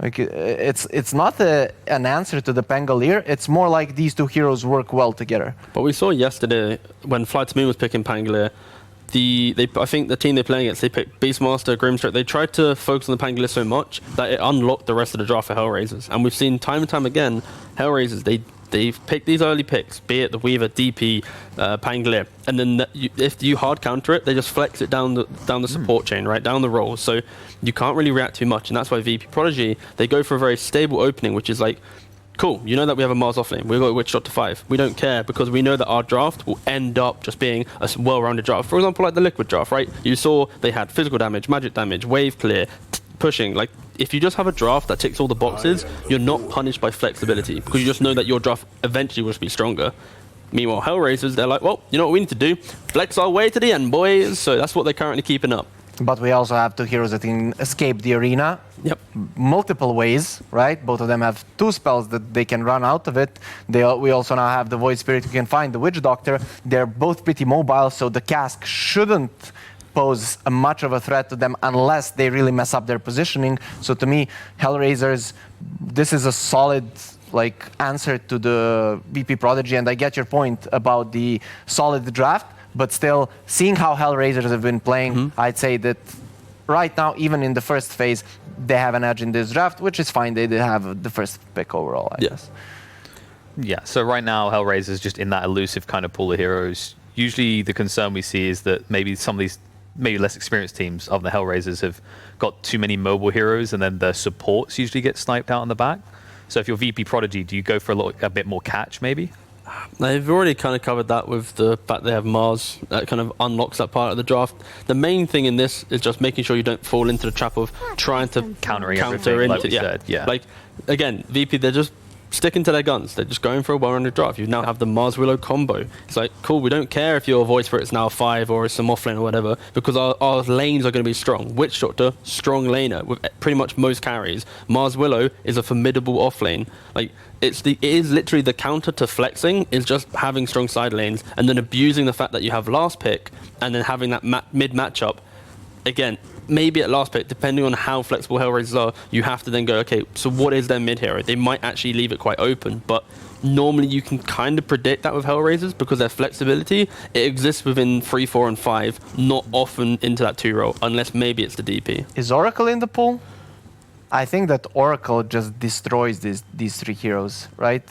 Like it's not an answer to the Pangolier. It's more like these two heroes work well together. But we saw yesterday when Fly to Moon was picking Pangolier, I think the team they're playing against, they picked Beastmaster, Grimstroke. They tried to focus on the Pangolier so much that it unlocked the rest of the draft for HellRaisers. And we've seen time and time again, HellRaisers, they've picked these early picks, be it the Weaver, DP, Pangolier, and then if you hard counter it, they just flex it down the support chain, right, down the roll. So you can't really react too much, and that's why VP.Prodigy, they go for a very stable opening, which is like, cool, you know that we have a Mars offlane, we've got a Witch Shot to 5. We don't care because we know that our draft will end up just being a well-rounded draft. For example, like the Liquid draft, right? You saw they had physical damage, magic damage, wave clear, pushing. Like, if you just have a draft that ticks all the boxes, you're not punished by flexibility because you just know that your draft eventually will be stronger. Meanwhile, HellRaisers, they're like, well, you know what we need to do? Flex our way to the end, boys. So that's what they're currently keeping up. But we also have two heroes that can escape the arena. Yep. Multiple ways, right? Both of them have 2 spells that they can run out of it. We also now have the Void Spirit who can find the Witch Doctor. They're both pretty mobile, so the cask shouldn't pose much of a threat to them unless they really mess up their positioning. So to me, HellRaisers, this is a solid answer to the VP.Prodigy, and I get your point about the solid draft. But still, seeing how HellRaisers have been playing, I'd say that right now, even in the first phase, they have an edge in this draft, which is fine. They did have the first pick overall, I guess. Yeah, so right now, HellRaisers is just in that elusive kind of pool of heroes. Usually the concern we see is that maybe some of these maybe less experienced teams of the HellRaisers have got too many mobile heroes, and then the supports usually get sniped out on the back. So if you're VP.Prodigy, do you go for a bit more catch, maybe? They've already kind of covered that with the fact they have Mars. That kind of unlocks that part of the draft. The main thing in this is just making sure you don't fall into the trap of trying to counter everything, like we said. Yeah. Like, again, VP, they're just sticking to their guns. They're just going for a well-rounded draft. You now have the Mars Willow combo. It's like, cool, we don't care if your Void Spirit's now 5 or it's some offlane or whatever, because our lanes are going to be strong. Witch Doctor, strong laner with pretty much most carries. Mars Willow is a formidable offlane. Like, it is literally the counter to flexing is just having strong side lanes and then abusing the fact that you have last pick and then having that mid matchup. Again, maybe at last pick, depending on how flexible HellRaisers are, you have to then go, okay, so what is their mid hero? They might actually leave it quite open, but normally you can kind of predict that with HellRaisers because their flexibility, it exists within 3, 4, and 5, not often into that 2 role, unless maybe it's the DP. Is Oracle in the pool? I think that Oracle just destroys these 3 heroes, right?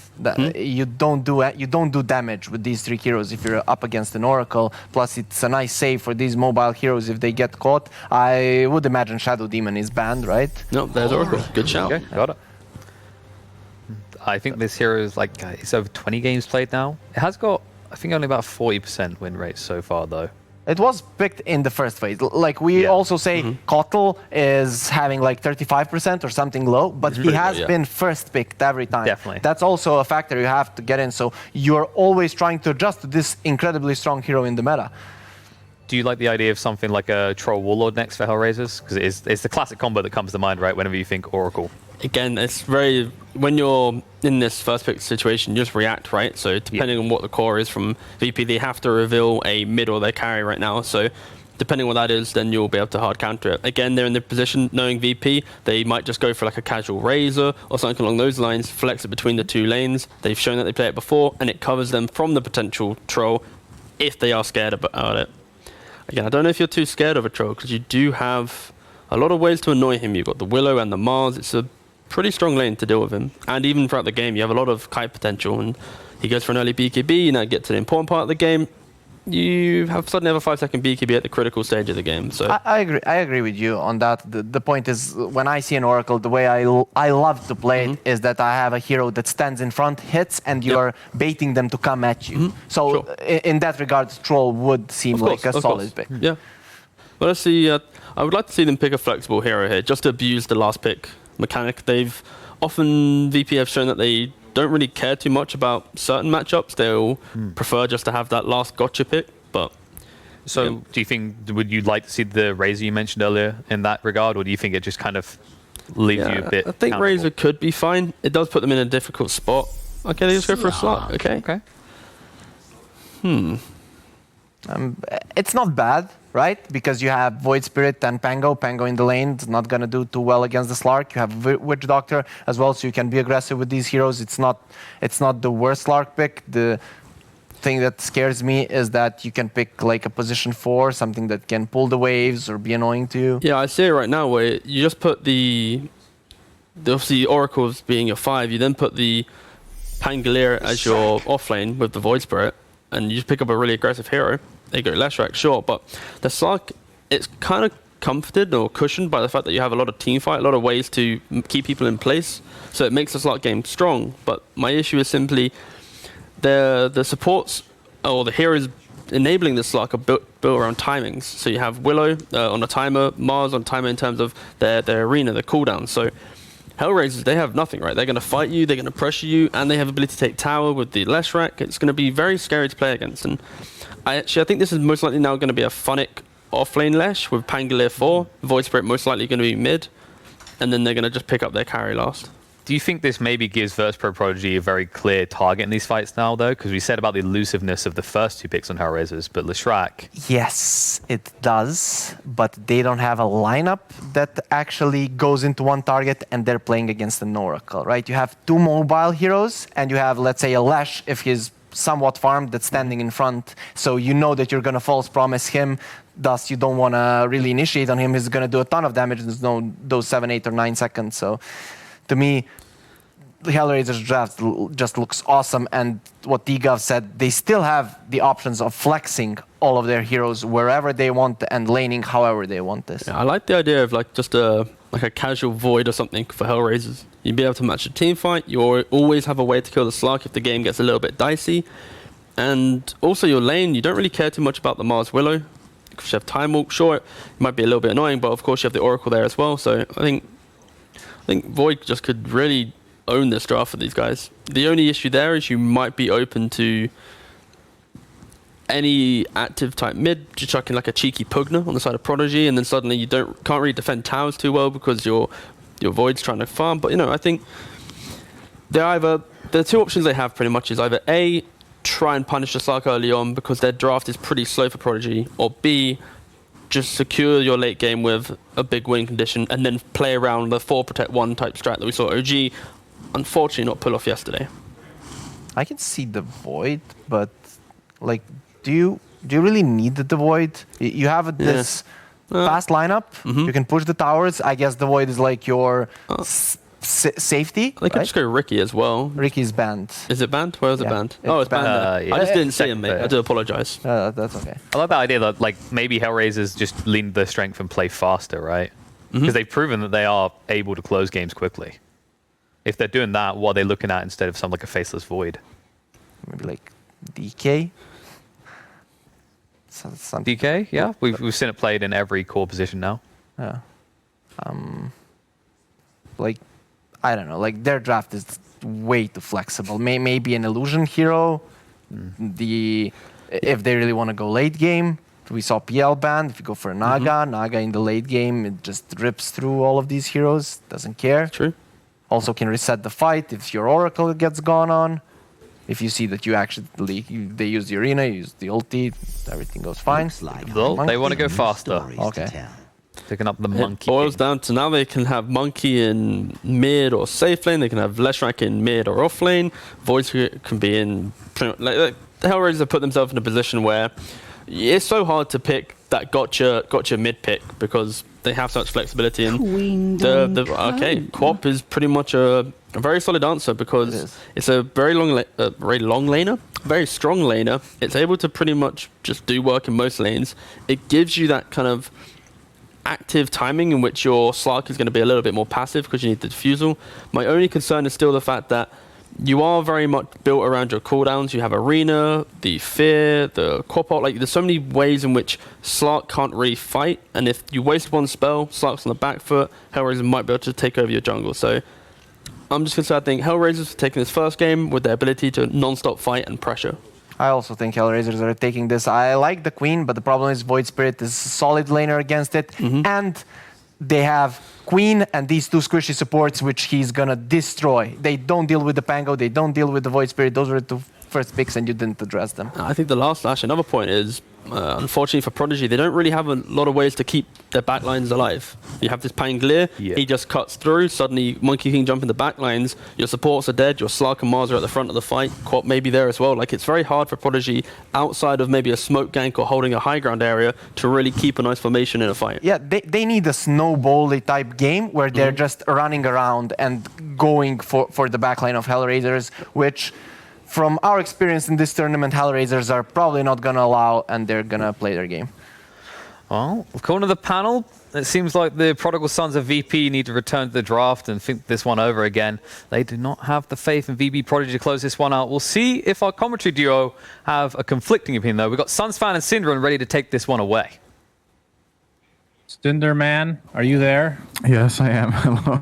You don't do damage with these 3 heroes if you're up against an Oracle. Plus, it's a nice save for these mobile heroes if they get caught. I would imagine Shadow Demon is banned, right? No, there's Oracle. Good shout. Okay, got it. I think this hero is it's over 20 games played now. It has got, I think, only about 40% win rate so far, though. It was picked in the first phase. Like we also say, Kotl is having like 35% or something low, but he has been first picked every time. Definitely. That's also a factor you have to get in. So you're always trying to adjust to this incredibly strong hero in the meta. Do you like the idea of something like a Troll Warlord next for HellRaisers? Because it's the classic combo that comes to mind, right, whenever you think Oracle. Again, it's very, when you're in this first pick situation, you just react, right? So depending on what the core is from VP, they have to reveal a mid or their carry right now. So depending on what that is, then you'll be able to hard counter it. Again, they're in the position, knowing VP, they might just go for like a casual Razor or something along those lines, flex it between the 2 lanes. They've shown that they play it before, and it covers them from the potential troll if they are scared about it. Again, I don't know if you're too scared of a troll, because you do have a lot of ways to annoy him. You've got the Willow and the Mars. It's a pretty strong lane to deal with him. And even throughout the game, you have a lot of kite potential. And he goes for an early BKB, you now get to the important part of the game. You have suddenly have a 5-second BKB at the critical stage of the game. So I agree with you on that. The point is, when I see an Oracle, the way I love to play it is that I have a hero that stands in front, hits, and you're baiting them to come at you. So in that regard, Troll would seem like a solid pick. Yeah. Well, let's see. I would like to see them pick a flexible hero here, just to abuse the last pick mechanic. They've often, VP have shown that they don't really care too much about certain matchups. They'll prefer just to have that last gotcha pick. But so, do you think, would you like to see the Razor you mentioned earlier in that regard, or do you think it just kind of leaves you a bit? I think Razor could be fine. It does put them in a difficult spot. Okay, they just go for a slot. Okay. It's not bad, right? Because you have Void Spirit and Pango. Pango in the lane is not going to do too well against the Slark. You have Witch Doctor as well, so you can be aggressive with these heroes. It's not the worst Slark pick. The thing that scares me is that you can pick like a position 4, something that can pull the waves or be annoying to you. Yeah, I see it right now where you just put the obviously Oracles being your 5, you then put the Pangolier as your offlane with the Void Spirit, and you just pick up a really aggressive hero. There you go, Leshrac, sure, but the Slark, it's kind of comforted or cushioned by the fact that you have a lot of team fight, a lot of ways to keep people in place, so it makes the Slark game strong. But my issue is simply the supports or the heroes enabling the Slark are built around timings. So you have Willow on a timer, Mars on a timer in terms of their arena, their cooldown. So HellRaisers, they have nothing, right? They're going to fight you, they're going to pressure you, and they have ability to take tower with the Leshrac. It's going to be very scary to play against. And I think this is most likely now going to be a Funnick offlane Lesh with Pangolier 4. Void Spirit most likely going to be mid, and then they're going to just pick up their carry last. Do you think this maybe gives Virtus.pro-Prodigy a very clear target in these fights now, though? Because we said about the elusiveness of the first 2 picks on HellRaisers, but Leshrac... Yes, it does, but they don't have a lineup that actually goes into one target, and they're playing against an Oracle, right? You have 2 mobile heroes, and you have, let's say, a Lesh, if he's somewhat farmed, that's standing in front. So you know that you're going to false promise him, thus you don't want to really initiate on him. He's going to do a ton of damage in those 7, 8, or 9 seconds. So to me, the HellRaisers draft just looks awesome, and what T-Gov said, they still have the options of flexing all of their heroes wherever they want and laning however they want this. Yeah, I like the idea of like just a casual Void or something for HellRaisers. You'd be able to match a team fight. You always have a way to kill the Slark if the game gets a little bit dicey. And also your lane, you don't really care too much about the Mars Willow. Because you have Time Walk, sure, it might be a little bit annoying, but of course you have the Oracle there as well. So I think Void just could really own this draft for these guys. The only issue there is you might be open to any active type mid, just chucking like a cheeky Pugna on the side of Prodigy, and then suddenly you can't really defend towers too well because your Void's trying to farm. But I think the 2 options they have pretty much is either A, try and punish the Slark early on because their draft is pretty slow for Prodigy, or B, just secure your late game with a big win condition and then play around the 4 protect 1 type strat that we saw OG unfortunately not pull off yesterday. I can see the Void, but like, do you really need the Void? You have this fast lineup. You can push the towers. I guess the Void is like your safety. They could just go Ricky as well. Ricky's banned. Is it banned? Where is it banned? It's banned there. Yeah. I just didn't see him, mate. I do apologize. That's okay. I like that idea that like maybe HellRaisers just lean their strength and play faster, right? Because they've proven that they are able to close games quickly. If they're doing that, what are they looking at instead of something like a Faceless Void? Maybe like DK? DK, yeah. We've seen it played in every core position now. Yeah. Like, I don't know. Like, their draft is way too flexible. Maybe an Illusion hero. If they really want to go late game. We saw PL banned. If you go for a Naga, Naga in the late game, it just rips through all of these heroes. Doesn't care. True. Also can reset the fight if your Oracle gets gone on. If you see that they use the arena, you use the ulti, everything goes fine. Well, they want to go faster. Okay. Picking up the monkey. It boils down to now they can have Monkey in mid or safe lane. They can have Leshrac in mid or off lane. Void can be in... Like, the HellRaisers have put themselves in a position where it's so hard to pick that gotcha mid pick because they have such flexibility. And Quap is pretty much a very solid answer because it's a very long laner, very strong laner. It's able to pretty much just do work in most lanes. It gives you that kind of active timing in which your Slark is going to be a little bit more passive because you need the diffusal. My only concern is still the fact that you are very much built around your cooldowns. You have Arena, the Fear, the Quap. Like, there's so many ways in which Slark can't really fight, and if you waste one spell, Slark's on the back foot, HellRaisers might be able to take over your jungle. So I'm just going to say I think HellRaisers are taking this first game with their ability to non-stop fight and pressure. I also think HellRaisers are taking this. I like the Queen, but the problem is Void Spirit is a solid laner against it, and they have Queen and these 2 squishy supports, which he's gonna destroy. They don't deal with the Pango, they don't deal with the Void Spirit. Those are the 2 first picks and you didn't address them. I think the last another point is, unfortunately for Prodigy, they don't really have a lot of ways to keep their backlines alive. You have this Pangolier, he just cuts through, suddenly Monkey King jump in the backlines, your supports are dead, your Slark and Mars are at the front of the fight, Quap may be there as well. Like, it's very hard for Prodigy, outside of maybe a smoke gank or holding a high ground area, to really keep a nice formation in a fight. Yeah, they need a snowball type game where they're just running around and going for the backline of HellRaisers, which, from our experience in this tournament, HellRaisers are probably not going to allow, and they're going to play their game. Well, according to the panel, it seems like the prodigal sons of VP need to return to the draft and think this one over again. They do not have the faith in VP.Prodigy to close this one out. We'll see if our commentary duo have a conflicting opinion, though. We've got Sunsfan and Syndrome ready to take this one away. Cinderman, are you there? Yes, I am. Hello.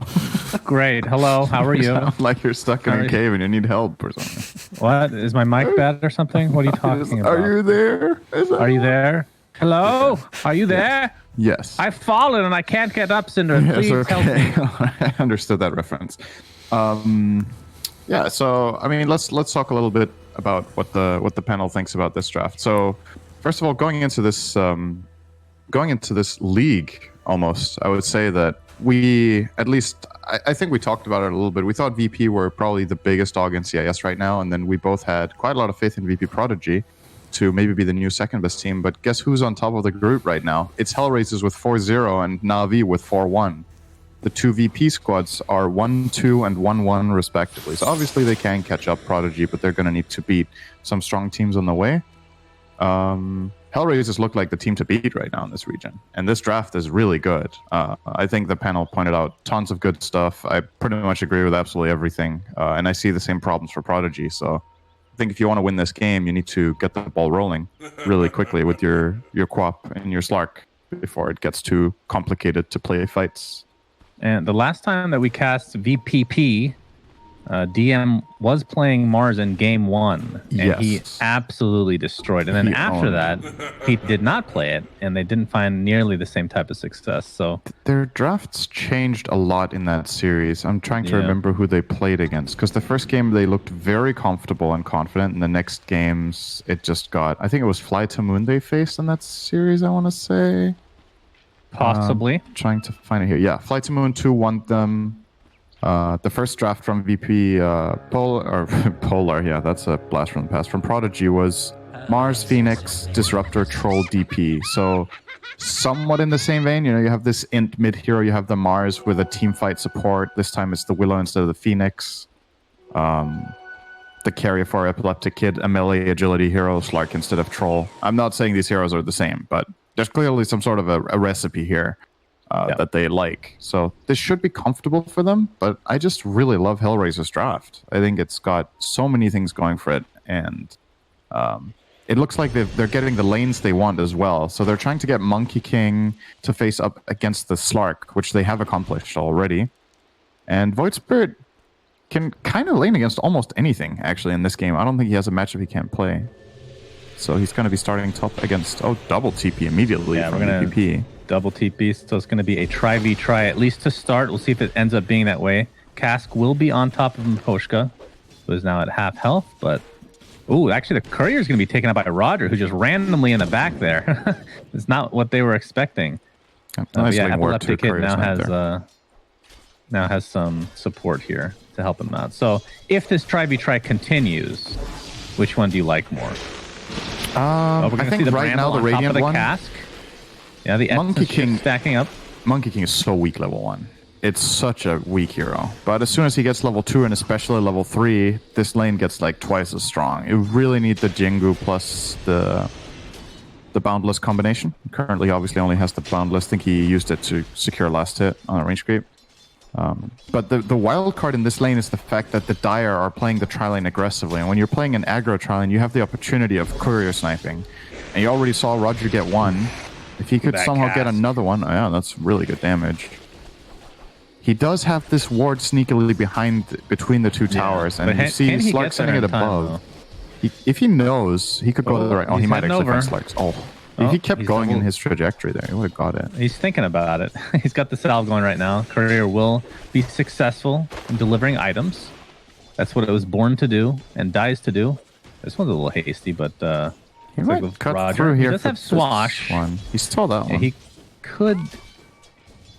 Great. Hello. How are you? Sound like you're stuck in a cave and you need help or something. What? Is my mic bad or something? What are you talking about? Are you there? Are you there? Hello? Are you there? Yes. I've fallen and I can't get up, Cinder. Yes, Please help me. I understood that reference. Yeah. So I mean, let's talk a little bit about what the panel thinks about this draft. So first of all, going into this league, almost, I would say that we, at least, I think we talked about it a little bit. We thought VP were probably the biggest dog in CIS right now, and then we both had quite a lot of faith in VP.Prodigy to maybe be the new second best team. But guess who's on top of the group right now? It's HellRaisers with 4-0 and Na'Vi with 4-1. The two VP squads are 1-2 and 1-1 respectively. So obviously they can catch up Prodigy, but they're going to need to beat some strong teams on the way. HellRaisers look like the team to beat right now in this region. And this draft is really good. I think the panel pointed out tons of good stuff. I pretty much agree with absolutely everything. And I see the same problems for Prodigy. So I think if you want to win this game, you need to get the ball rolling really quickly with your Quap and your Slark before it gets too complicated to play fights. And the last time that we cast VPP, DM was playing Mars in game 1, and he absolutely destroyed. And then after that, he did not play it, and they didn't find nearly the same type of success. So their drafts changed a lot in that series. I'm trying to remember who they played against, because the first game they looked very comfortable and confident, and the next games it just got. I think it was Fly to Moon they faced in that series, I want to say. Possibly. Trying to find it here. Yeah, Fly to Moon 2 won them. The first draft from VP Polar, yeah, that's a blast from the past. From Prodigy was Mars, Phoenix, Disruptor, Troll, DP. So somewhat in the same vein, you know, you have this int mid hero, you have the Mars with a team fight support. This time it's the Willow instead of the Phoenix. The carrier for Epileptic Kid, a melee agility hero, Slark instead of Troll. I'm not saying these heroes are the same, but there's clearly some sort of a recipe here. That they like. So this should be comfortable for them, but I just really love HellRaiser's draft. I think it's got so many things going for it, and it looks like they're getting the lanes they want as well. So they're trying to get Monkey King to face up against the Slark, which they have accomplished already. And Void Spirit can kind of lane against almost anything, actually, in this game. I don't think he has a matchup he can't play. So he's going to be starting top against, double TP immediately from VP. Double TP, so it's going to be a try, at least to start. We'll see if it ends up being that way. Cask will be on top of Pushka, who is now at half health, but... Ooh, actually the courier is going to be taken out by Roger, who just randomly in the back there. It's not what they were expecting. Epileptic Kid now has some support here to help him out. So if this try continues, which one do you like more? I think right now the Radiant one. Cask. Yeah, the Monkey King stacking up. Monkey King is so weak level 1. It's such a weak hero. But as soon as he gets level 2 and especially level 3, this lane gets like twice as strong. You really need the Jingu plus the Boundless combination. Currently, obviously, only has the Boundless. I think he used it to secure last hit on a range creep. But the wild card in this lane is the fact that the Dire are playing the tri-lane aggressively. And when you're playing an aggro tri-lane, you have the opportunity of courier sniping. And you already saw Roger get one. If he could somehow get another one, that's really good damage. He does have this ward sneakily between the two towers, and you see Slark sending it above. If he knows, he could go to the right. He might actually find Slark's. If he kept going in his trajectory there, he would have got it. He's thinking about it. He's got the salve going right now. Courier will be successful in delivering items. That's what it was born to do and dies to do. This one's a little hasty, but He looks might with cut Roger. through here. He does for have this Swash. One. He stole that Yeah, one. he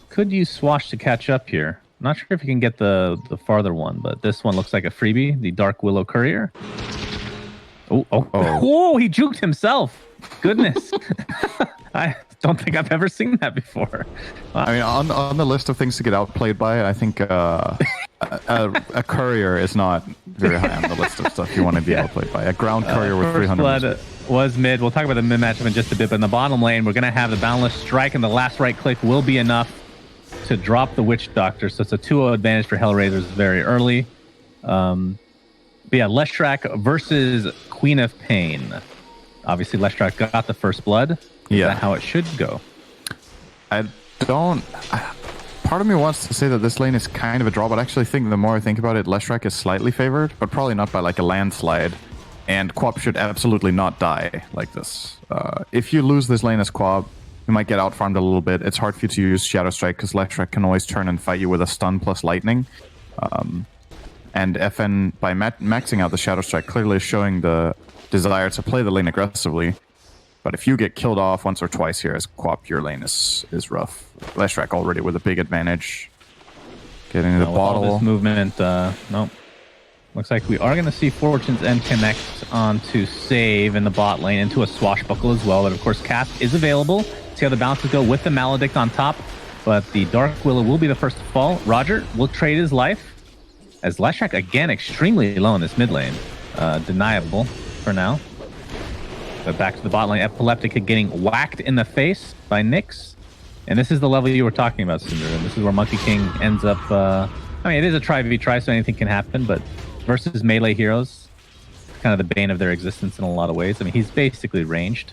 could use Swash to catch up here. Not sure if he can get the farther one, but this one looks like a freebie. The Dark Willow Courier. Oh! He juked himself. Goodness. I don't think I've ever seen that before. Wow. I mean, on the list of things to get outplayed by, I think a courier is not very high on the list of stuff you want to be outplayed by. A ground courier with First 300. blood was mid. We'll talk about the mid matchup in just a bit, but in the bottom lane, we're going to have the Boundless Strike, and the last right click will be enough to drop the Witch Doctor. So it's a 2-0 advantage for HellRaisers very early. But yeah, Leshrac versus Queen of Pain. Obviously, Leshrac got the first blood. Is that how it should go? I don't... Part of me wants to say that this lane is kind of a draw, but I actually think the more I think about it, Leshrac is slightly favored, but probably not by like a landslide. And Quap should absolutely not die like this. If you lose this lane as Quap, you might get out-farmed a little bit. It's hard for you to use Shadow Strike because Leshrac can always turn and fight you with a stun plus lightning. And FN, by maxing out the Shadow Strike, clearly is showing the desire to play the lane aggressively. But if you get killed off once or twice here as Quap, your lane is rough. Leshrac already with a big advantage. Getting the bottle. All this movement, nope. Looks like we are going to see Fortune's End connect onto save in the bot lane into a Swashbuckle as well. But of course, Cast is available. See how the bounces go with the Maledict on top. But the Dark Willow will be the first to fall. Roger will trade his life. As Leshrac, again, extremely low in this mid lane. Deniable for now. But back to the bot lane. Epileptic getting whacked in the face by Nyx. And this is the level you were talking about, Cinder. And this is where Monkey King ends up... I mean, it is a try-v-try, so anything can happen. But versus melee heroes, kind of the bane of their existence in a lot of ways. I mean, he's basically ranged.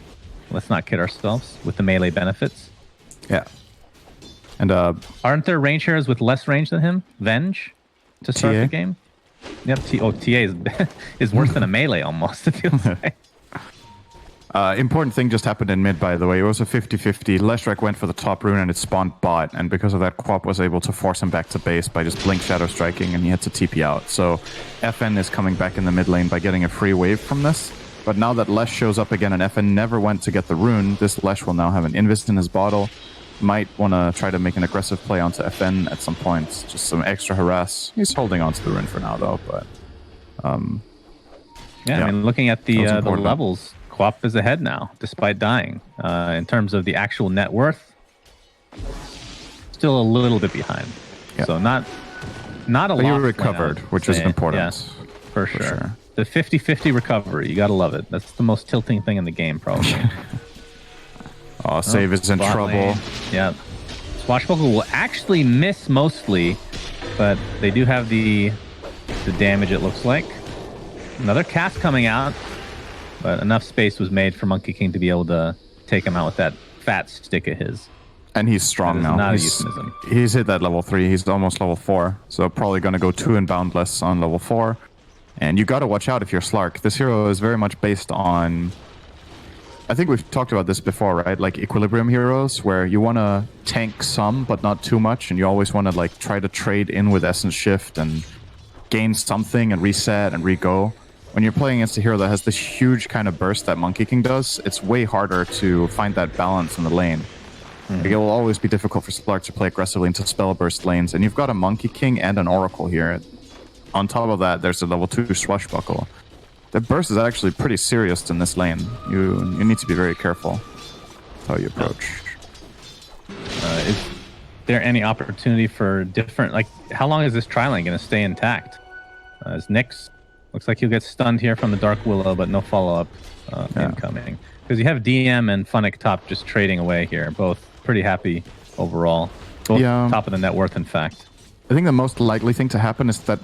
Let's not kid ourselves with the melee benefits. Yeah. And aren't there range heroes with less range than him? Venge? To start TA? the game? Yep, TA is worse than a melee almost, it feels like. important thing just happened in mid, by the way. It was a 50-50. Leshrac went for the top rune and it spawned bot, and because of that, Quap was able to force him back to base by just blink shadow striking, and he had to TP out. So FN is coming back in the mid lane by getting a free wave from this. But now that Lesh shows up again and FN never went to get the rune, this Lesh will now have an Invis in his bottle. Might want to try to make an aggressive play onto FN at some point. Just some extra harass. He's holding on to the rune for now, though. But yeah, I mean, looking at the important. levels, Quap is ahead now, despite dying. In terms of the actual net worth, still a little bit behind. Yeah. So not a lot. But you recovered, which is important. Yes, for sure. The 50-50 recovery, you gotta love it. That's the most tilting thing in the game, probably. Oh, save is in trouble. Lane. Yeah. Swashbuckle will actually miss mostly, but they do have the damage, it looks like. Another cast coming out, but enough space was made for Monkey King to be able to take him out with that fat stick of his. And he's strong now. Not he's, a euphemism. He's hit that level 3. He's almost level 4. So probably going to go 2 in Boundless on level 4. And you got to watch out if you're Slark. This hero is very much based on... I think we've talked about this before, right? Like equilibrium heroes, where you want to tank some, but not too much, and you always want to like try to trade in with Essence Shift and gain something and reset and re-go. When you're playing against a hero that has this huge kind of burst that Monkey King does, it's way harder to find that balance in the lane. Like, it will always be difficult for Slark to play aggressively into spell burst lanes, and you've got a Monkey King and an Oracle here. On top of that, there's a level 2 Swashbuckle. The burst is actually pretty serious in this lane. You need to be very careful how you approach. Is there any opportunity for different... Like, how long is this tri-lane going to stay intact? As Nyx looks like he'll get stunned here from the Dark Willow, but no follow-up incoming. Because you have DM and Funnick top just trading away here. Both pretty happy overall. Both top of the net worth, in fact. I think the most likely thing to happen is that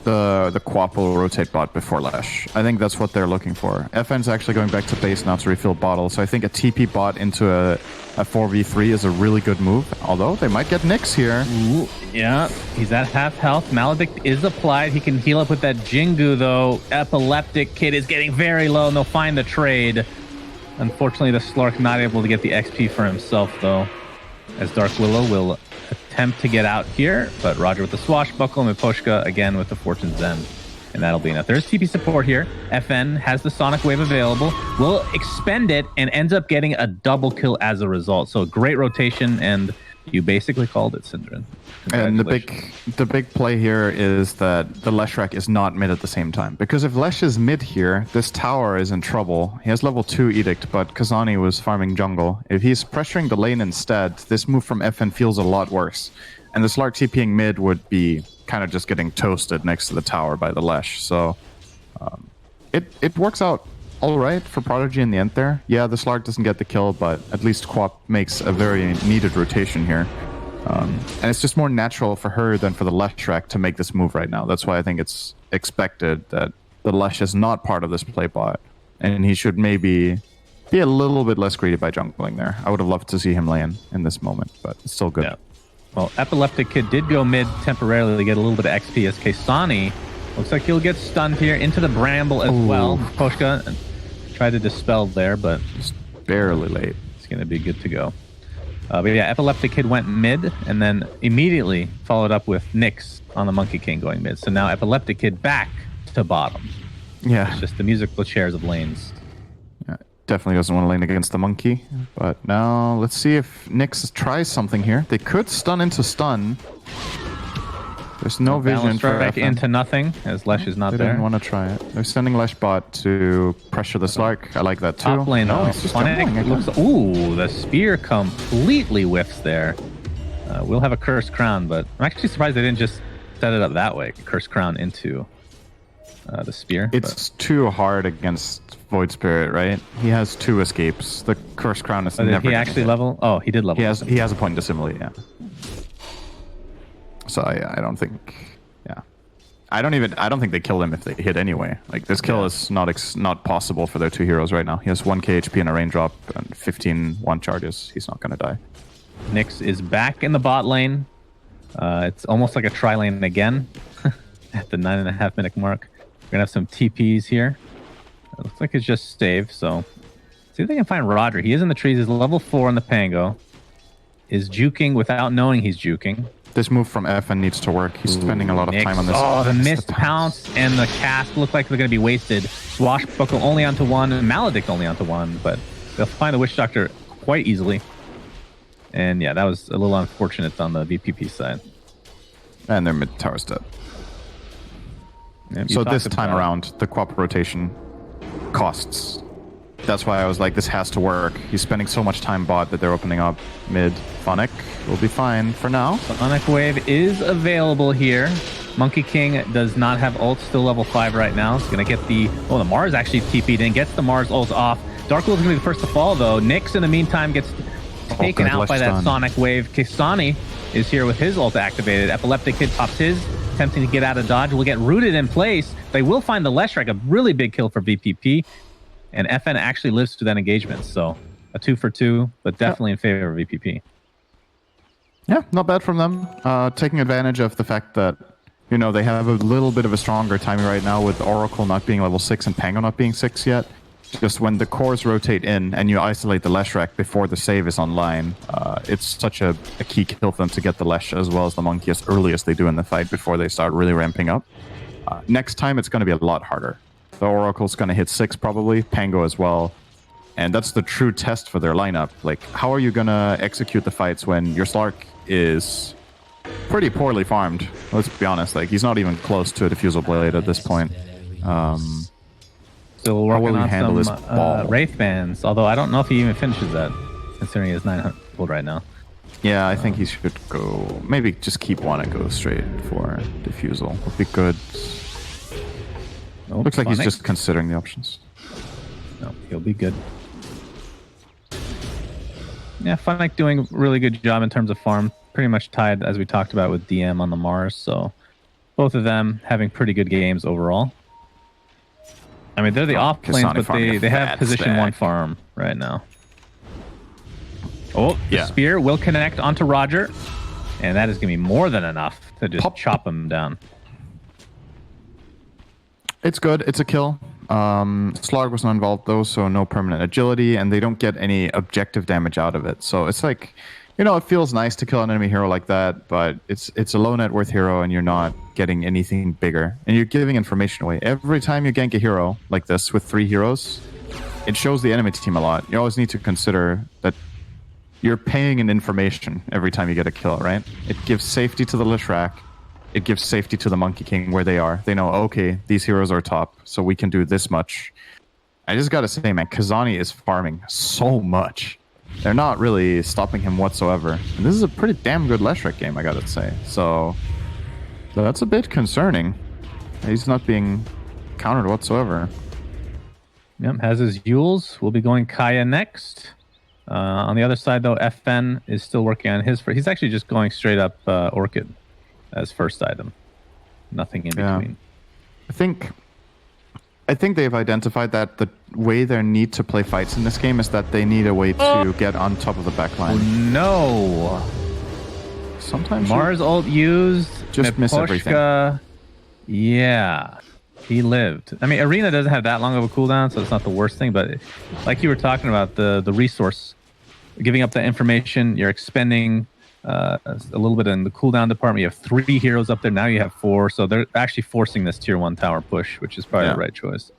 the Quap will rotate bot before Lash. I think that's what they're looking for. FN's actually going back to base now to refill bottle, so I think a TP bot into a 4v3 is a really good move, although they might get Nyx here. Ooh, yeah, he's at half health. Maledict is applied. He can heal up with that Jingu, though. Epileptic Kid is getting very low, and they'll find the trade. Unfortunately, the Slark not able to get the XP for himself, though, as Dark Willow will attempt to get out here, but Roger with the Swashbuckle and Pushka again with the Fortune's End. and that'll be enough. There's TP support here. FN has the Sonic Wave available, will expend it, and ends up getting a double kill as a result. So great rotation, and you basically called it, Syndrin. And the big play here is that the Leshrac is not mid at the same time. Because if Lesh is mid here, this tower is in trouble. He has level 2 Edict, but Kazani was farming jungle. If he's pressuring the lane instead, this move from FN feels a lot worse. And the Slark TPing mid would be kind of just getting toasted next to the tower by the Lesh. So it works out all right for Prodigy in the end there. Yeah, the Slark doesn't get the kill, but at least Quap makes a very needed rotation here. And it's just more natural for her than for the Leshrac to make this move right now. That's why I think it's expected that the Lesh is not part of this play bot. And he should maybe be a little bit less greedy by jungling there. I would have loved to see him lane in this moment, but it's still good. Yeah. Well, Epileptic Kid did go mid temporarily to get a little bit of XP as Kasani looks like he'll get stunned here into the Bramble as well. Pushka tried to dispel there, but Just barely late. it's going to be good to go. But yeah, Epileptic Kid went mid and then immediately followed up with Nyx on the Monkey King going mid. So now Epileptic Kid back to bottom. Yeah. It's just the musical chairs of lanes. Definitely doesn't want to lane against the monkey. But now let's see if Nyx tries something here. They could stun into stun. There's no vision for back FN. into nothing as Lesh is not They there. didn't want to try it. They're sending Lesh bot to pressure the Slark. I like that too. Top lane, No, though. it's just Funnick jungling again. looks, ooh, the spear completely whiffs there. We'll have a Cursed Crown, but I'm actually surprised they didn't just set it up that way. Cursed Crown into the spear. It's too hard against Void Spirit, right? He has 2 escapes. The Curse Crown is but never did he gonna actually hit. level? Oh, he did level. He has a point to simulate, yeah. So I don't think, yeah. I don't think they kill him if they hit anyway. Like this kill is not possible for their 2 heroes right now. He has 1k HP and a raindrop and 15 1 charges. He's not gonna die. Nyx is back in the bot lane. It's almost like a tri lane again at the 9.5 minute mark. We're gonna have some TPs here. It looks like it's just save, so see if they can find Roger. He is in the trees. He's level 4 on the Pango. Is juking without knowing he's juking. This move from FN needs to work. He's spending a lot of Nyx. time on this. Oh, the It's missed pounce and the cast look like they're going to be wasted. Swashbuckle only onto 1, and Maledict only onto 1, but they'll find the Witch Doctor quite easily. And yeah, that was a little unfortunate on the VPP side. And their mid tower's dead. Yeah, you So talked this time about- around, the Quap rotation costs. That's why I was like, this has to work. He's spending so much time bot that they're opening up mid. Phonic will be fine for now. Sonic Wave is available here. Monkey King does not have ult, still level 5 right now. He's going to get the... Oh, the Mars actually TP'd in, gets the Mars ult off. Dark Wolf's going to be the first to fall, though. Nyx, in the meantime, gets taken good, out less by that stun. Sonic Wave. Kistani is here with his ult activated. Epileptic Kid pops his, attempting to get out of dodge. Will get rooted in place. They will find the Leshrac, a really big kill for VPP. And FN actually lives through that engagement, so a 2 for 2, but definitely in favor of VPP. Yeah, not bad from them. Taking advantage of the fact that, you know, they have a little bit of a stronger timing right now with Oracle not being level 6 and Pango not being 6 yet. Just when the cores rotate in and you isolate the Leshrac before the save is online, it's such a key kill for them to get the Lesh as well as the Monkey as early as they do in the fight before they start really ramping up. Next time, it's going to be a lot harder. The Oracle's going to hit 6 probably, Pango as well. And that's the true test for their lineup. Like, how are you going to execute the fights when your Slark is pretty poorly farmed? Let's be honest, like, he's not even close to a Diffusal Blade at this point. Still How will working he on handle some this ball? Wraith Bands, although I don't know if he even finishes that, considering he has 900 gold right now. Yeah, I think he should go... Maybe just keep one and go straight for Diffusal. Would be good. Oh, Looks like he's Phonic? just considering the options. No, he'll be good. Yeah, Phonic doing a really good job in terms of farm. Pretty much tied, as we talked about, with DM on the Mars. So both of them having pretty good games overall. I mean, they're the off lanes, Kasani but farming a they have fat position stack. 1 farm right now. Oh, the Yeah. spear will connect onto Roger. And that is going to be more than enough to just Pop. chop him down. It's good. It's a kill. Slarg was not involved though, so no permanent agility, and they don't get any objective damage out of it. So it's like You know, it feels nice to kill an enemy hero like that, but it's a low net worth hero, and you're not getting anything bigger. And you're giving information away. Every time you gank a hero like this with 3 heroes, it shows the enemy team a lot. You always need to consider that you're paying in information every time you get a kill, right? It gives safety to the Leshrac. It gives safety to the Monkey King where they are. They know, okay, these heroes are top, so we can do this much. I just gotta say, man, Kazani is farming so much. They're not really stopping him whatsoever. And this is a pretty damn good Leshrac game, I gotta say. So that's a bit concerning. He's not being countered whatsoever. Yep, has his Yules. We'll be going Kaya next. On the other side, though, FN is still working on his. He's actually just going straight up Orchid as first item. Nothing in between. I think they've identified that the way they need to play fights in this game is that they need a way to get on top of the backline. Oh, no. Sometimes Mars ult used. just miss everything. Yeah. He lived. I mean, Arena doesn't have that long of a cooldown, so it's not the worst thing. But like you were talking about, the resource, giving up the information, you're expending a little bit in the cooldown department. You have 3 heroes up there. Now you have 4. So they're actually forcing this tier 1 tower push, which is probably the right choice.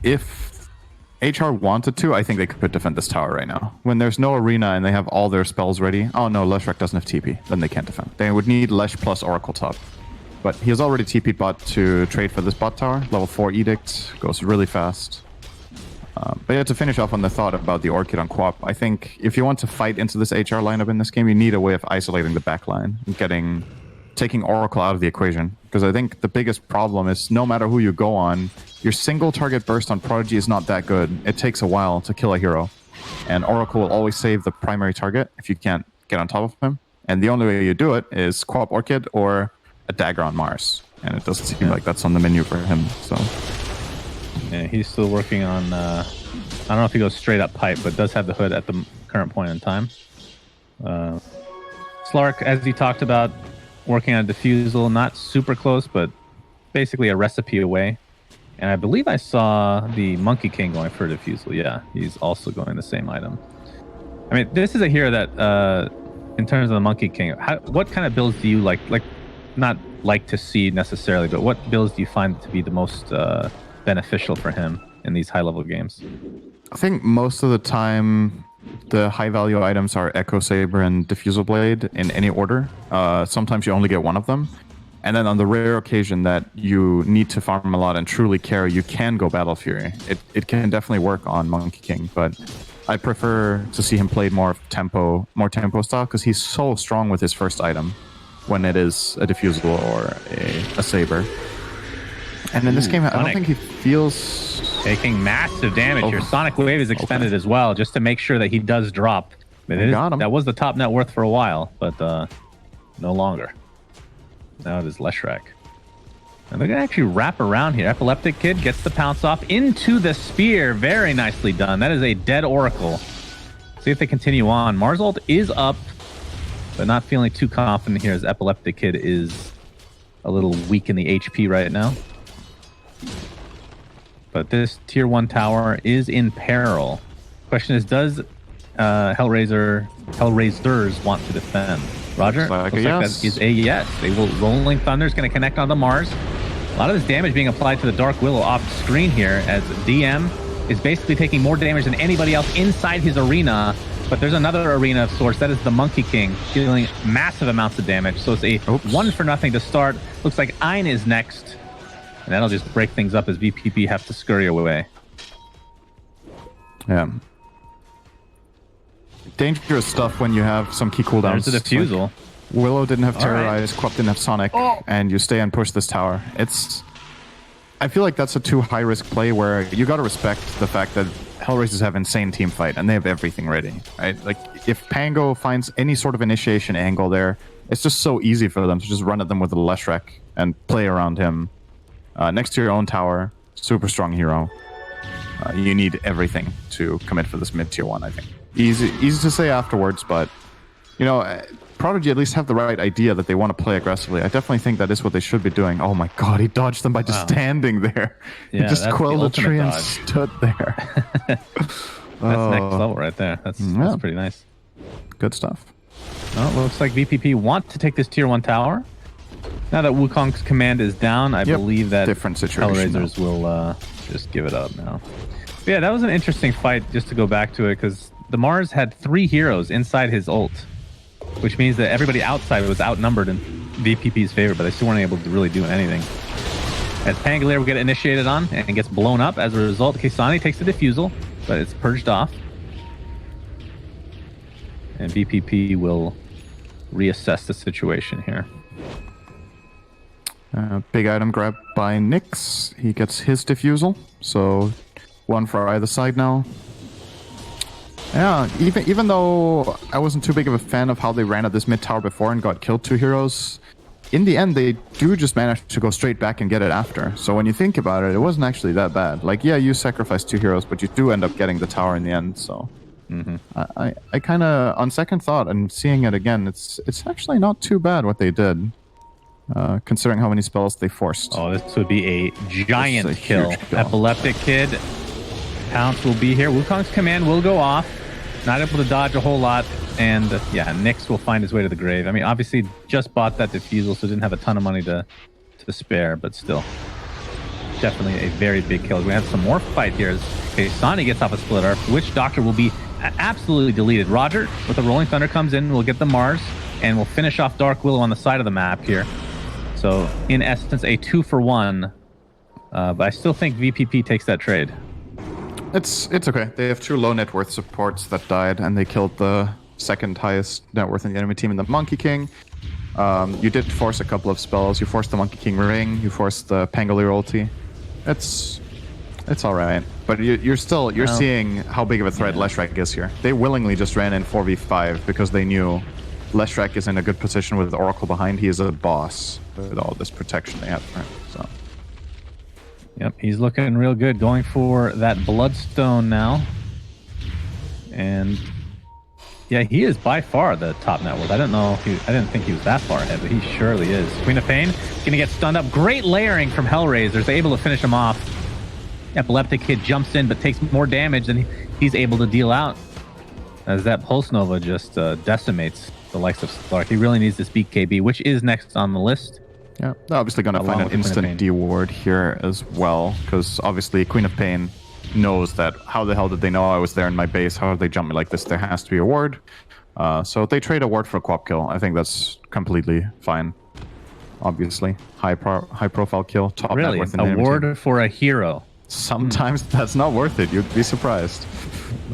If HR wanted to, I think they could defend this tower right now. When there's no Arena and they have all their spells ready. Oh no, Leshrac doesn't have TP. Then they can't defend. They would need Lesh plus Oracle top. But he has already TP'd bot to trade for this bot tower. Level 4 Edict goes really fast. But yeah, to finish off on the thought about the Orchid on Quap, I think if you want to fight into this HR lineup in this game, you need a way of isolating the backline and taking Oracle out of the equation. Because I think the biggest problem is no matter who you go on, your single target burst on Prodigy is not that good. It takes a while to kill a hero. And Oracle will always save the primary target if you can't get on top of him. And the only way you do it is Quap Orchid or a dagger on Mars. And it doesn't seem like that's on the menu for him. So yeah, he's still working on I don't know if he goes straight up pipe, but does have the hood at the current point in time. Slark, as he talked about, working on Diffusal, not super close, but basically a recipe away. And I believe I saw the Monkey King going for Diffusal. Yeah, he's also going the same item. I mean, this is a hero that, in terms of the Monkey King, what kind of builds do you like not like to see necessarily, but what builds do you find to be the most beneficial for him in these high-level games? I think most of the time the high-value items are Echo Saber and Diffusal Blade in any order. Sometimes you only get one of them. And then on the rare occasion that you need to farm a lot and truly carry, you can go Battle Fury. It can definitely work on Monkey King, but I prefer to see him played more tempo style because he's so strong with his first item when it is a Diffusal or a Saber. And in this game, I don't think he feels... Taking massive damage here. Sonic Wave is expended as well, just to make sure that he does drop. Got him. That was the top net worth for a while, but no longer. Now it is Leshrac. And they're going to actually wrap around here. Epileptic Kid gets the pounce off into the spear. Very nicely done. That is a dead Oracle. See if they continue on. Mars ult is up, but not feeling too confident here as Epileptic Kid is a little weak in the HP right now. But this tier 1 tower is in peril. Question is, does Hellraisers want to defend? Roger? Looks like that is a yes. They will. Rolling Thunder is going to connect onto Mars. A lot of this damage being applied to the Dark Willow off screen here as DM is basically taking more damage than anybody else inside his arena. But there's another arena of sorts. That is the Monkey King dealing massive amounts of damage. So it's a 1-for-0 to start. Looks like Ein is next. And that'll just break things up as VPP have to scurry away. Yeah. Dangerous stuff when you have some key cooldowns. There's the Diffusal. Like Willow didn't have Terrorize, Quap didn't have Sonic, and you stay and push this tower. I feel like that's a too high-risk play where you got to respect the fact that HellRaisers have insane team fight, and they have everything ready, right? Like, if Pango finds any sort of initiation angle there, it's just so easy for them to just run at them with a Leshrac and play around him. Next to your own tower, super strong hero. You need everything to commit for this mid-tier 1, I think. Easy to say afterwards, but, you know, Prodigy at least have the right idea that they want to play aggressively. I definitely think that is what they should be doing. Oh my god, he dodged them by just standing there. Yeah, he just quelled the tree and stood there. That's next level right there. That's pretty nice. Good stuff. Well, it looks like VPP want to take this tier 1 tower. Now that Wukong's command is down, I believe that different situation. HellRaisers will just give it up now. But yeah, that was an interesting fight, just to go back to it, because the Mars had 3 heroes inside his ult, which means that everybody outside was outnumbered in VPP's favor, but they still weren't able to really do anything. As Pangolier will get initiated on and gets blown up as a result, Kisani takes the defusal, but it's purged off. And VPP will reassess the situation here. Big item grab by Nyx. He gets his defusal, so 1 for either side now. Yeah, even though I wasn't too big of a fan of how they ran at this mid tower before and got killed 2 heroes, in the end they do just manage to go straight back and get it after. So when you think about it, it wasn't actually that bad. Like, yeah, you sacrifice 2 heroes, but you do end up getting the tower in the end, so... I kind of, on second thought and seeing it again, it's actually not too bad what they did, considering how many spells they forced. Oh, this would be a giant kill. Epileptic Kid, Pounce will be here. Wukong's command will go off. Not able to dodge a whole lot. And yeah, Nyx will find his way to the grave. I mean, obviously just bought that defusal, so didn't have a ton of money to spare, but still. Definitely a very big kill. We have some more fight here as Sani gets off a splitter. Witch Doctor will be absolutely deleted. Roger with the Rolling Thunder comes in. We'll get the Mars, and we'll finish off Dark Willow on the side of the map here. So in essence, a 2-for-1. But I still think VPP takes that trade. It's okay. They have 2 low net worth supports that died, and they killed the second highest net worth in the enemy team in the Monkey King. You did force a couple of spells. You forced the Monkey King Ring. You forced the Pangolier ulti. It's all right, but you're seeing how big of a threat Leshrac is here. They willingly just ran in 4v5 because they knew Leshrac is in a good position with the Oracle behind. He is a boss with all this protection they have for him. So, yep, he's looking real good, going for that Bloodstone now, and yeah, he is by far the top net worth. I didn't think he was that far ahead, but he surely is. Queen of Pain gonna get stunned up. Great layering from HellRaisers, able to finish him off. Epileptic Kid jumps in, but takes more damage than he's able to deal out, as that Pulse Nova just decimates the likes of Slark. He really needs this BKB, which is next on the list. Yeah, they're obviously going to find an instant D-ward here as well, because obviously Queen of Pain knows that how the hell did they know I was there in my base? How did they jump me like this? There has to be a ward. So they trade a ward for a quap kill. I think that's completely fine. Obviously, high profile kill, top net worth in the enemy ward team. For a hero. Sometimes that's not worth it. You'd be surprised.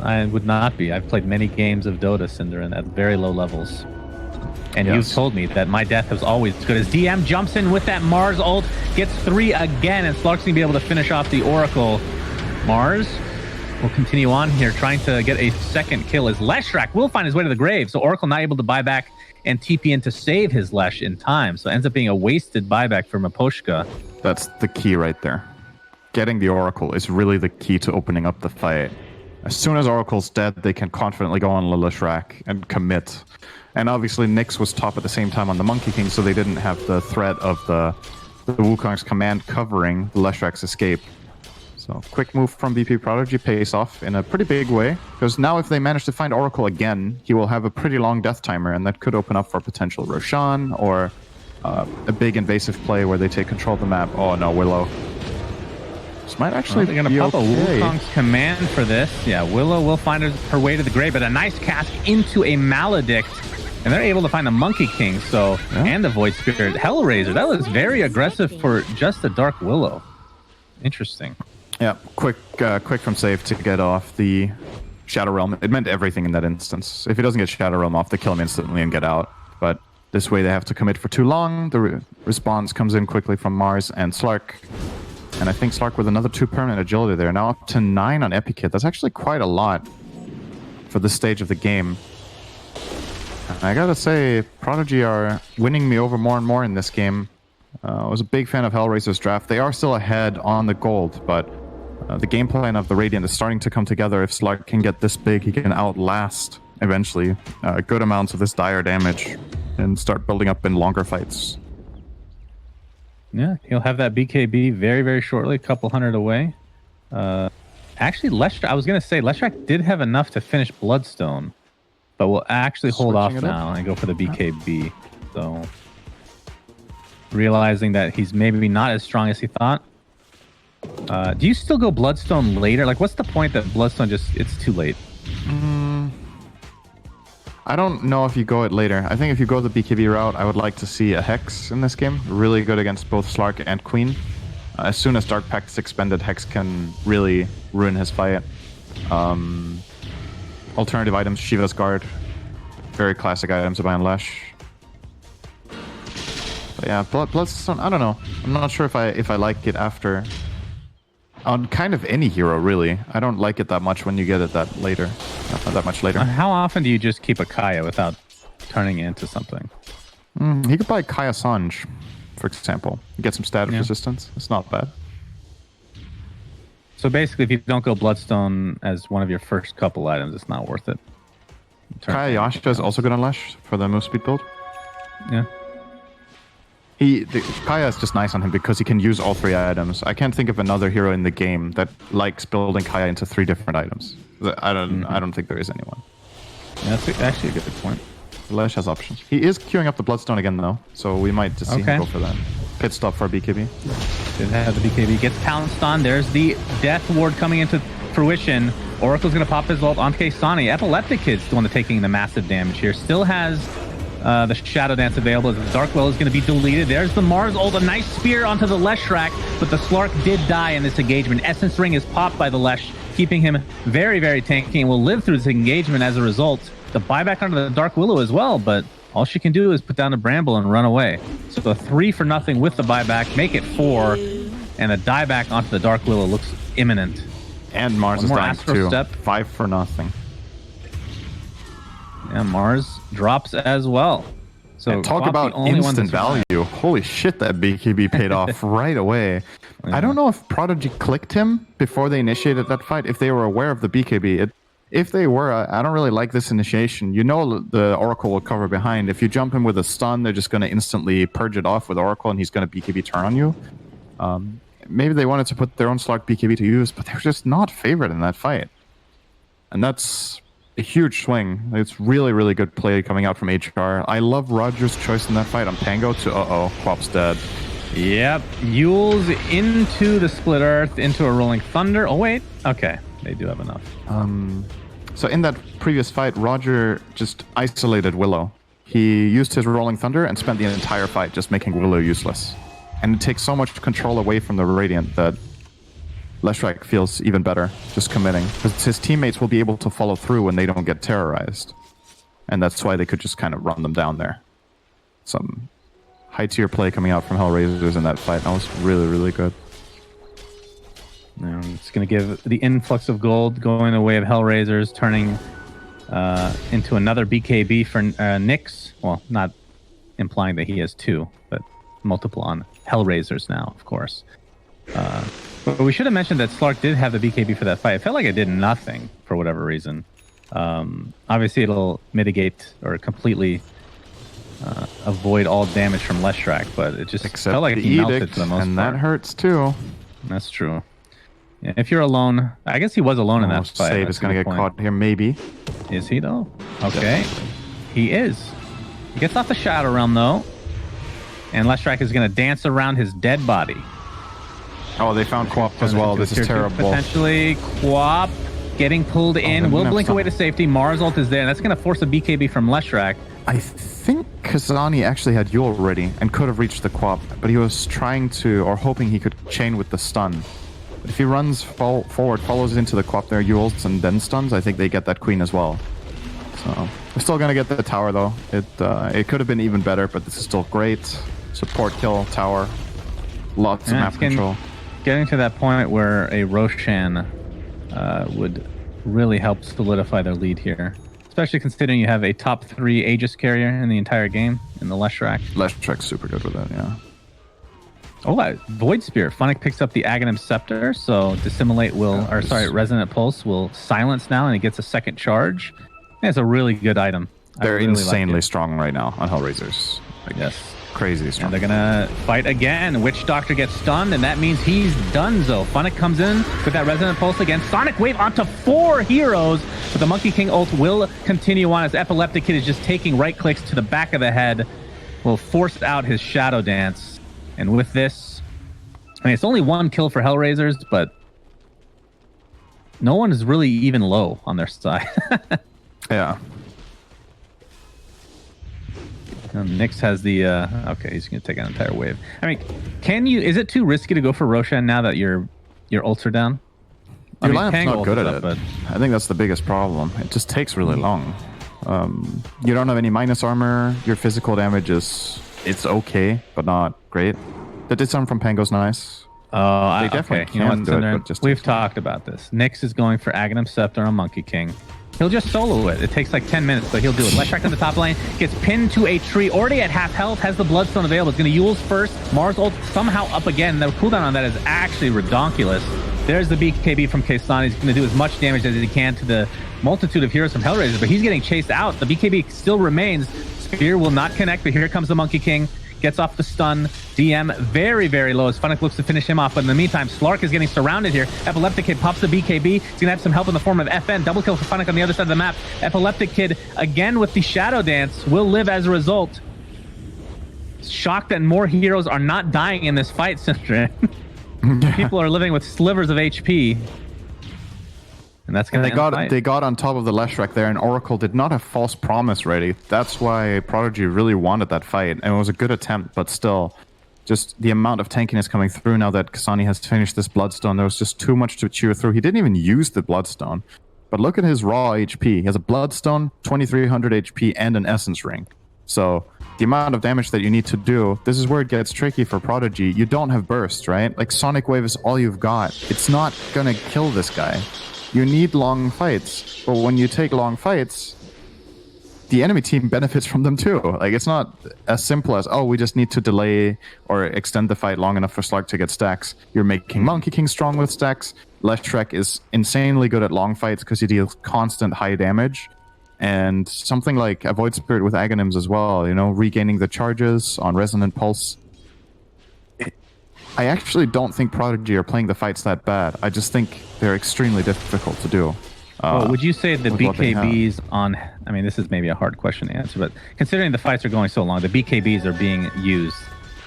I would not be. I've played many games of Dota, Cinderin, at very low levels. And you've told me that my death was always good. As DM jumps in with that Mars ult, gets 3 again, and Slark's going to be able to finish off the Oracle. Mars will continue on here, trying to get a second kill as Leshrac will find his way to the grave. So Oracle not able to buy back and TP in to save his Lesh in time. So it ends up being a wasted buyback from Pushka. That's the key right there. Getting the Oracle is really the key to opening up the fight. As soon as Oracle's dead, they can confidently go on Leshrac and commit. And obviously Nyx was top at the same time on the Monkey King, so they didn't have the threat of the Wukong's command covering Leshrac's escape. So quick move from VP.Prodigy pays off in a pretty big way, because now if they manage to find Oracle again, he will have a pretty long death timer, and that could open up for potential Roshan or a big invasive play where they take control of the map. Oh no, Willow. This might actually they're going to pop a Wukong's command for this. Yeah, Willow will find her way to the grave, but a nice cast into a Maledict. And they're able to find the Monkey King, and the Void Spirit. HellRaiser, that was very aggressive for just the Dark Willow. Interesting. Yeah, quick from save to get off the Shadow Realm. It meant everything in that instance. If he doesn't get Shadow Realm off, they kill him instantly and get out. But this way they have to commit for too long. The response comes in quickly from Mars and Slark. And I think Slark with another 2 permanent agility there. Now up to 9 on Epikit. That's actually quite a lot for this stage of the game. And I gotta say, Prodigy are winning me over more and more in this game. I was a big fan of HellRaisers draft. They are still ahead on the gold, but the game plan of the Radiant is starting to come together. If Slark can get this big, he can outlast, eventually, good amounts of this dire damage and start building up in longer fights. Yeah, he'll have that BKB very, very shortly, a couple hundred away. Actually, I was going to say, Leshrac did have enough to finish Bloodstone. but we'll actually hold off Switching it up. now and go for the BKB. So realizing that he's maybe not as strong as he thought. Do you still go Bloodstone later? Like, what's the point that Bloodstone it's too late? I don't know if you go it later. I think if you go the BKB route, I would like to see a Hex in this game. Really good against both Slark and Queen. As soon as Dark Pact's expended, Hex can really ruin his fight. Alternative items, Shiva's Guard. Very classic items to buy on Lash. But yeah, Bloodstone, I don't know. I'm not sure if I like it after. On kind of any hero, really. I don't like it that much when you get it that later. Not that much later. How often do you just keep a Kaya without turning it into something? He could buy Kaya Sanj, for example. Get some status resistance. It's not bad. So basically, if you don't go Bloodstone as one of your first couple items, it's not worth it. Kaya Yasha is also good on Lash for the move speed build. Yeah. Kaya is just nice on him because he can use all 3 items. I can't think of another hero in the game that likes building Kaya into 3 different items. I don't think there is anyone. Yeah, that's actually a good point. Lash has options. He is queuing up the Bloodstone again, though, so we might just see him go for that. Pit stop for BKB. Did have the BKB. Gets pounced on. There's the Death Ward coming into fruition. Oracle's going to pop his ult onto Kasani. Epileptic Kid's the one that's taking the massive damage here. Still has the Shadow Dance available. The Dark Well is going to be deleted. There's the Mars ult. A nice spear onto the Leshrac, but the Slark did die in this engagement. Essence Ring is popped by the Lesh, keeping him very, very tanky, and will live through this engagement as a result. The buyback onto the Dark Willow as well, but all she can do is put down a Bramble and run away. So the 3 for nothing with the buyback, make it 4, and the dieback onto the Dark Willow looks imminent. And Mars is dying too. Step. 5 for nothing. Yeah, Mars drops as well. So and talk about instant value. Holy shit, that BKB paid off right away. Yeah. I don't know if Prodigy clicked him before they initiated that fight, if they were aware of the BKB. If they were, I don't really like this initiation. You know the Oracle will cover behind. If you jump him with a stun, they're just going to instantly purge it off with Oracle, and he's going to BKB turn on you. Maybe they wanted to put their own Slark BKB to use, but they're just not favored in that fight. And that's a huge swing. It's really, really good play coming out from HR. I love Roger's choice in that fight on Pango to, Quap's dead. Yep, Yule's into the Split Earth, into a Rolling Thunder. Oh, wait. Okay, they do have enough. So in that previous fight, Roger just isolated Willow. He used his Rolling Thunder and spent the entire fight just making Willow useless. And it takes so much control away from the Radiant that Leshrac feels even better just committing. Because his teammates will be able to follow through when they don't get terrorized. And that's why they could just kind of run them down there. Some high-tier play coming out from HellRaisers in that fight. That was really, really good. Now it's going to give the influx of gold going the way of HellRaisers, turning into another BKB for Nyx. Well, not implying that he has 2, but multiple on HellRaisers now, of course. But we should have mentioned that Slark did have the BKB for that fight. It felt like it did nothing for whatever reason. Obviously, it'll mitigate or completely avoid all damage from Leshrac, but it just felt like he melted for the most part. And that hurts too. That's true. Yeah, if you're alone, I guess he was alone in that fight. Save is going to get caught here, maybe. Is he, though? Okay. He is. He gets off the Shadow Realm, though. And Leshrac is going to dance around his dead body. Oh, they found Quap as well. This is terrible. Potentially, Quap getting pulled in. Will blink away to safety. Mars ult is there, and that's going to force a BKB from Leshrac. I think Kazani actually had Yule ready and could have reached the Quap, but he was trying to, or hoping he could chain with the stun. But if he runs forward, follows into the Quap there, Yules, and then stuns, I think they get that Queen as well. So, we're still going to get the tower, though. It could have been even better, but this is still great. Support kill, tower. Lots of map control. Getting to that point where a Roshan would really help solidify their lead here. Especially considering you have a top 3 Aegis carrier in the entire game in the Leshrac. Leshrac's super good with that, yeah. Oh, Void Spear. Funnick picks up the Aghanim Scepter, so Dissimulate will, Resonant Pulse will silence now, and he gets a second charge. And it's a really good item. They're really insanely strong right now on HellRaisers. Yes. Crazy strong. And they're gonna fight again. Witch Doctor gets stunned, and that means he's donezo. Funnick comes in with that Resonant Pulse again. Sonic Wave onto 4 heroes, but the Monkey King ult will continue on as Epileptic Kid is just taking right clicks to the back of the head. Will force out his Shadow Dance. And with this, I mean, it's only 1 kill for HellRaisers, but no one is really even low on their side. Yeah. Nyx has the okay, he's gonna take an entire wave. I mean, is it too risky to go for Roshan now that your ults are down? Your lineup's Tango not good ults at up, it. but I think that's the biggest problem. It just takes really long. You don't have any minus armor. Your physical damage it's okay, but not great. The disarm from Pango's nice. They definitely okay. You know can what, do it, Cinder? but just We've takes time. talked about this. Nyx is going for Aghanim Scepter on Monkey King. He'll just solo it. It takes like 10 minutes, but he'll do it. Left track to the top lane, gets pinned to a tree, already at half health, has the Bloodstone available. It's going to Yule's first. Mars ult somehow up again. The cooldown on that is actually redonkulous. There's the BKB from Kaysani. He's going to do as much damage as he can to the multitude of heroes from HellRaisers, but he's getting chased out. The BKB still remains. Spear will not connect, but here comes the Monkey King. Gets off the stun. DM very, very low as Funnick looks to finish him off. But in the meantime, Slark is getting surrounded here. Epileptic Kid pops the BKB. He's going to have some help in the form of FN. Double kill for Funnick on the other side of the map. Epileptic Kid, again with the Shadow Dance, will live as a result. Shocked that more heroes are not dying in this fight, Cinder. People are living with slivers of HP. And that's going to they got on top of the Leshrac there, and Oracle did not have False Promise ready. That's why Prodigy really wanted that fight, and it was a good attempt, but still, just the amount of tankiness coming through now that Kasani has finished this Bloodstone, there was just too much to chew through. He didn't even use the Bloodstone, but look at his raw HP. He has a Bloodstone, 2300 HP, and an Essence Ring. So the amount of damage that you need to do, this is where it gets tricky for Prodigy. You don't have Burst, right? Like, Sonic Wave is all you've got. It's not gonna kill this guy. You need long fights, but when you take long fights, the enemy team benefits from them too. Like, it's not as simple as, oh, we just need to delay or extend the fight long enough for Slark to get stacks. You're making Monkey King strong with stacks. Leshrac is insanely good at long fights because he deals constant high damage. And something like Avoid Spirit with Aghanims as well, you know, regaining the charges on Resonant Pulse. I actually don't think Prodigy are playing the fights that bad. I just think they're extremely difficult to do. Well, would you say the with what they BKBs on... I mean, this is maybe a hard question to answer, but considering the fights are going so long, the BKBs are being used.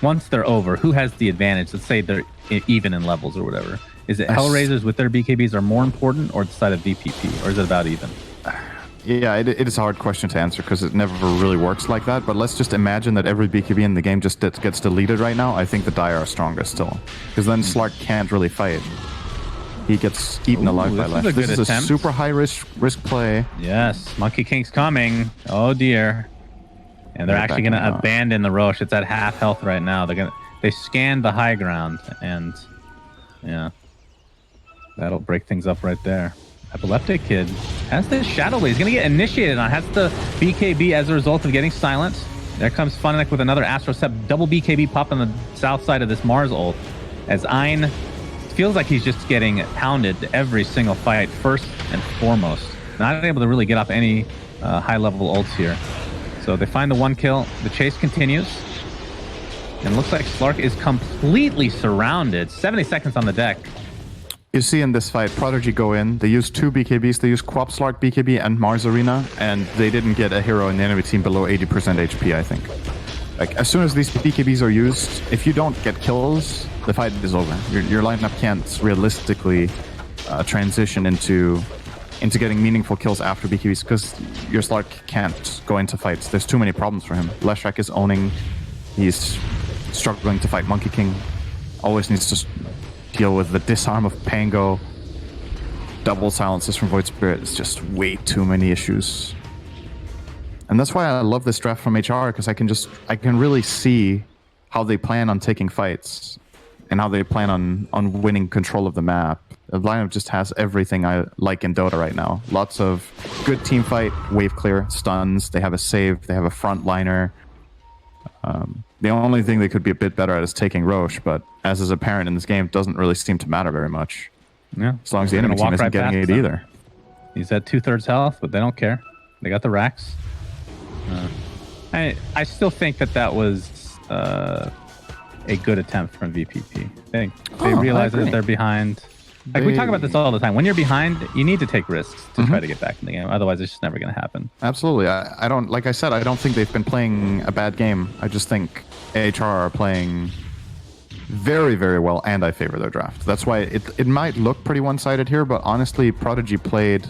Once they're over, who has the advantage? Let's say they're even in levels or whatever. Is it HellRaisers with their BKBs are more important, or the side of VPP, or is it about even? Yeah, it is a hard question to answer because it never really works like that. But let's just imagine that every BKB in the game just gets deleted right now. I think the Dire are strongest still. Because then Slark can't really fight. He gets eaten alive by Lash. This is a super high risk play. Yes, Monkey King's coming. Oh dear. And they're actually going to abandon the Roche. It's at half health right now. They scanned the high ground, and yeah, that'll break things up right there. Epileptic Kid has this Shadow Blade. He's going to get initiated on. Has the BKB as a result of getting silenced. There comes Funnick with another Astro Step. Double BKB pop on the south side of this Mars ult. As Ein feels like he's just getting pounded every single fight, first and foremost. Not able to really get off any high-level ults here. So they find the 1 kill. The chase continues. And it looks like Slark is completely surrounded. 70 seconds on the deck. You see in this fight, Prodigy go in, they use 2 BKBs, they use Quap Slark BKB and Mars Arena, and they didn't get a hero in the enemy team below 80% HP, I think. Like, as soon as these BKBs are used, if you don't get kills, the fight is over. Your lineup can't realistically transition into getting meaningful kills after BKBs, because your Slark can't go into fights. There's too many problems for him. Leshrac is owning, he's struggling to fight Monkey King, always needs to deal with the disarm of Pango, double silences from Void Spirit. It's just way too many issues. And that's why I love this draft from HR, because I can really see how they plan on taking fights and how they plan on winning control of the map. The lineup just has everything I like in Dota right now. Lots of good team fight, wave clear, stuns, they have a save, they have a frontliner. The only thing they could be a bit better at is taking Roche, but as is apparent in this game, it doesn't really seem to matter very much. Yeah, as long as the enemy team isn't getting it either. He's at 2/3 health, but they don't care. They got the racks. I still think that was a good attempt from VP. They realize that they're behind. Like we talk about this all the time. When you're behind, you need to take risks to try to get back in the game. Otherwise, it's just never going to happen. Absolutely. I don't, like I said, I don't think they've been playing a bad game. I just think HR are playing very, very well, and I favor their draft. That's why it might look pretty one-sided here, but honestly, Prodigy played...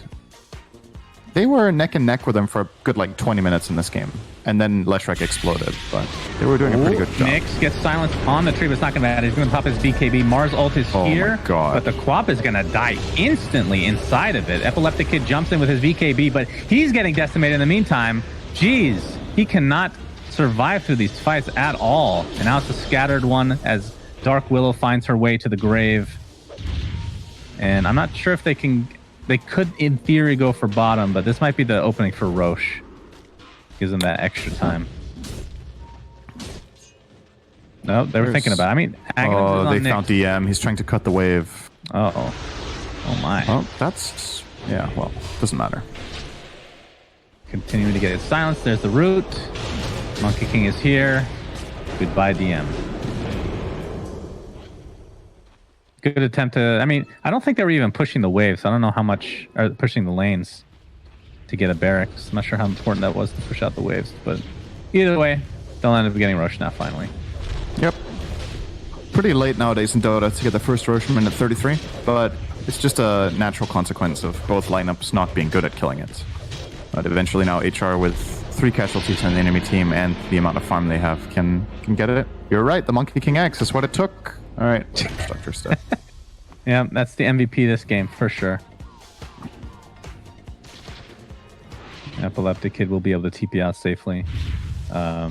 They were neck and neck with them for a good, 20 minutes in this game. And then Leshrac exploded, but they were doing a pretty good job. Nyx gets silenced on the tree, but it's not going to matter. He's going to pop his BKB. Mars ult is here, my God. But the Quap is going to die instantly inside of it. Epileptic Kid jumps in with his BKB, but he's getting decimated in the meantime. Jeez, he cannot survive through these fights at all. And now it's a scattered one as Dark Willow finds her way to the grave. And I'm not sure if they can... They could, in theory, go for bottom, but this might be the opening for Roche. Gives them that extra time. No, they were thinking about it. I mean, they found DM. He's trying to cut the wave. Uh-oh. Oh, my. Well, that's... Yeah, well, doesn't matter. Continuing to get it silenced. There's the root. Monkey King is here. Goodbye, DM. Good attempt to... I mean, I don't think they were even pushing the waves. I don't know how much... Or pushing the lanes to get a barracks. I'm not sure how important that was to push out the waves. But either way, they'll end up getting Roche now, finally. Yep. Pretty late nowadays in Dota to get the first Rocheman at 33. But it's just a natural consequence of both lineups not being good at killing it. But eventually now HR with 3 casualties on the enemy team and the amount of farm they have can get it. You're right, the Monkey King X is what it took. All right, structure stuff. Yeah, that's the MVP this game for sure. Epileptic Kid will be able to TP out safely. I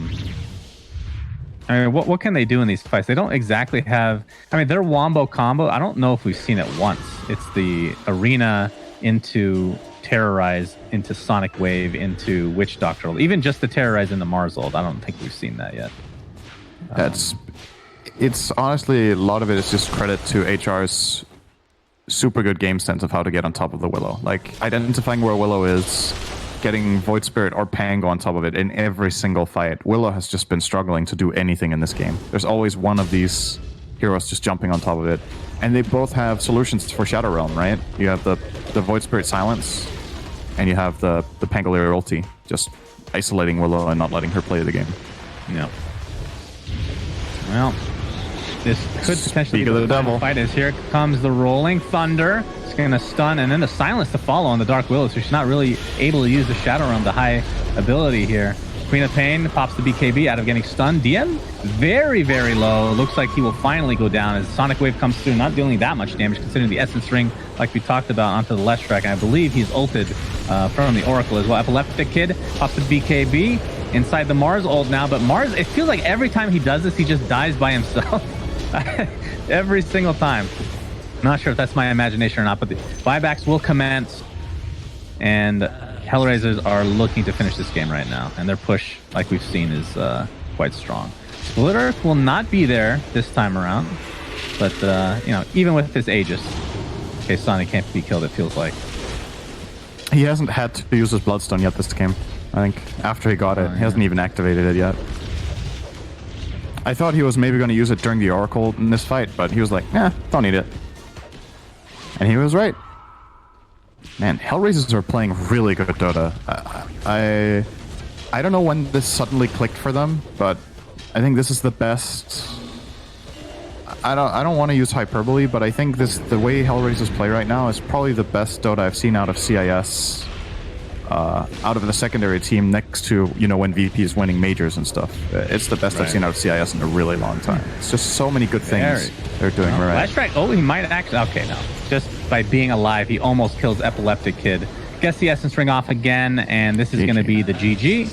mean, what can they do in these fights? They don't exactly have... I mean, their Wombo combo, I don't know if we've seen it once. It's the Arena into Terrorize, into Sonic Wave, into Witch Doctor. Even just the Terrorize into Mars ult, I don't think we've seen that yet. It's honestly, a lot of it is just credit to HR's super good game sense of how to get on top of the Willow. Like, identifying where Willow is, getting Void Spirit or Pango on top of it in every single fight. Willow has just been struggling to do anything in this game. There's always one of these heroes just jumping on top of it. And they both have solutions for Shadow Realm, right? You have the Void Spirit Silence, and you have the Pangolier ulti, just isolating Willow and not letting her play the game. Yeah. Well, this could potentially be the final fight, as here comes the Rolling Thunder. It's going to stun, and then the Silence to follow on the Dark Willow, so she's not really able to use the Shadow Realm to high ability here. Queen of Pain pops the BKB out of getting stunned. DM very, very low. Looks like he will finally go down as Sonic Wave comes through, not dealing that much damage considering the Essence Ring, like we talked about, onto the Leshrac. And I believe he's ulted from the Oracle as well. Epileptic Kid pops the BKB inside the Mars ult now, but Mars, it feels like every time he does this, he just dies by himself. Every single time. I'm not sure if that's my imagination or not, but the buybacks will commence, and HellRaisers are looking to finish this game right now, and their push, like we've seen, is quite strong. Split Earth will not be there this time around, but you know, even with his Aegis, in case Sonic can't be killed, it feels like. He hasn't had to use his Bloodstone yet this game. I think after he got it, he hasn't even activated it yet. I thought he was maybe going to use it during the Oracle in this fight, but he was like, "Nah, don't need it." And he was right. Man, HellRaisers are playing really good Dota. I don't know when this suddenly clicked for them, but I think this is the best. I don't want to use hyperbole, but I think the way HellRaisers play right now is probably the best Dota I've seen out of CIS. Out of the secondary team, next to, you know, when VP is winning majors and stuff. It's the best I've seen out of CIS in a really long time. It's just so many good things they're doing right. Leshrac, oh, he might actually... Okay, no. Just by being alive, he almost kills Epileptic Kid. Gets the Essence Ring off again, and this is going to be the GG.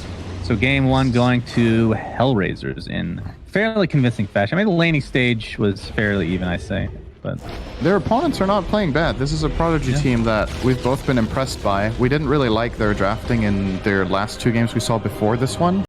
So game 1 going to HellRaisers in fairly convincing fashion. I mean, the laning stage was fairly even, I say. But their opponents are not playing bad. This is a Prodigy team that we've both been impressed by. We didn't really like their drafting in their last 2 games we saw before this one.